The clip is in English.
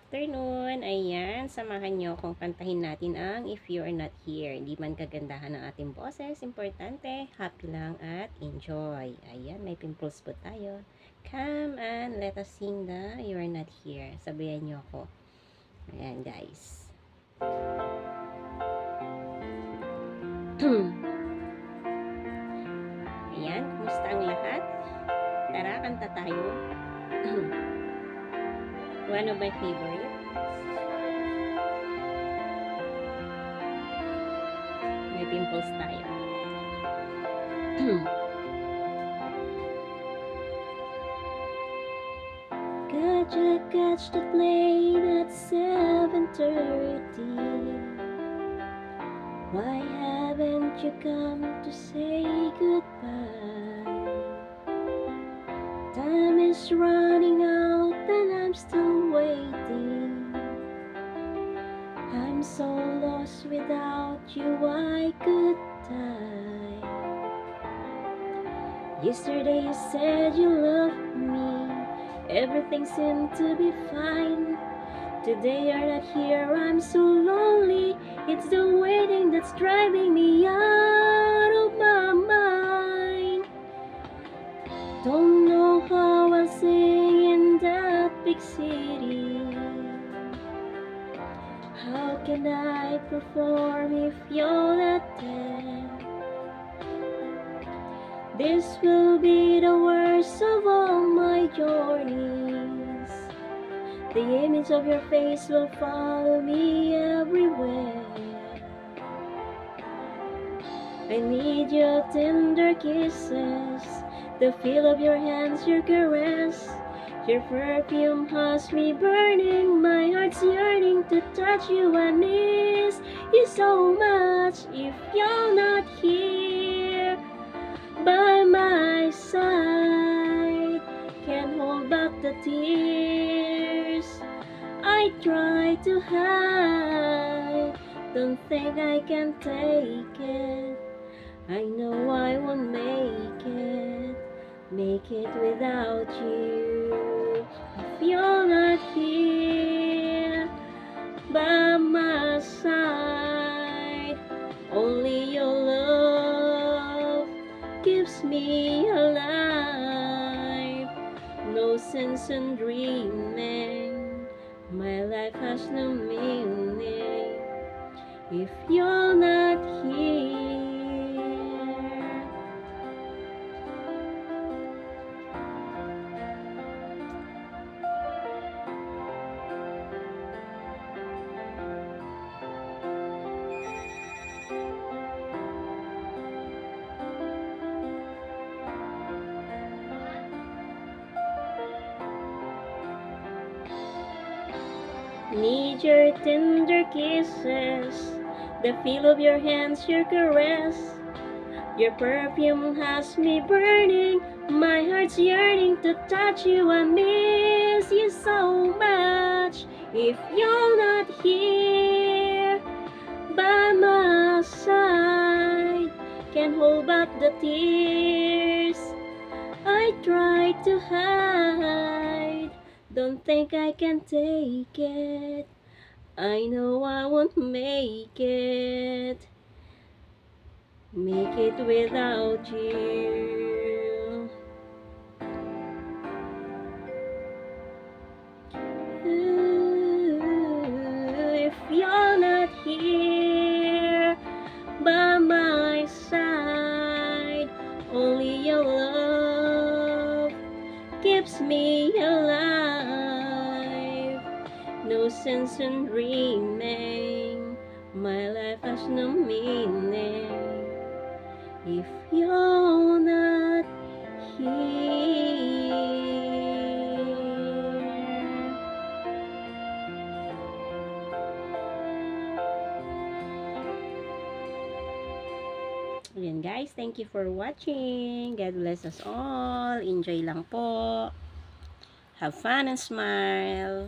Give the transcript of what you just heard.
afternoon. Ayan, samahan nyo akong kantahin natin ang If You're Not Here. Hindi man kagandahan ng ating boses, importante, happy lang at enjoy. Ayan, may pimples po tayo. Come and let us sing the You're Not Here. Sabayan nyo ako. Ayan, guys. Ayan, kumusta ang lahat? Tara, kanta tayo. One of my favorite. May pimples tayo. Gotcha, catch the plane at 7:30. Why haven't you come to say goodbye? Time is running out and I'm still waiting. I'm so lost without you, I could die. Yesterday you said you loved me, everything seemed to be fine. Today you're not here, I'm so lonely. It's the waiting that's driving me out of my mind. Don't know how I'll sing in that big city. How can I perform if you're not there? This will be the worst of all my journeys. The image of your face will follow me everywhere. I need your tender kisses, the feel of your hands, your caress. Your perfume has me burning, my heart's yearning to touch you. I miss you so much if you're not here by my side. Can't hold back the tears I try to hide. Don't think I can take it. I know I won't make it without you. If you're not here by my side, only your love keeps me alive. No sense in dreaming, my life has no meaning if you're not here. Need your tender kisses, the feel of your hands, your caress. Your perfume has me burning, my heart's yearning to touch you. I miss you so much if you're not here by my side. Can't hold back the tears I try to hide. Don't think I can take it. I know I won't make it without you. If you're not here by my side, only your love keeps me alive. No sense in dreaming, my life has no meaning if you're not here. Ayan guys, thank you for watching. God bless us all. Enjoy lang po. Have fun and smile.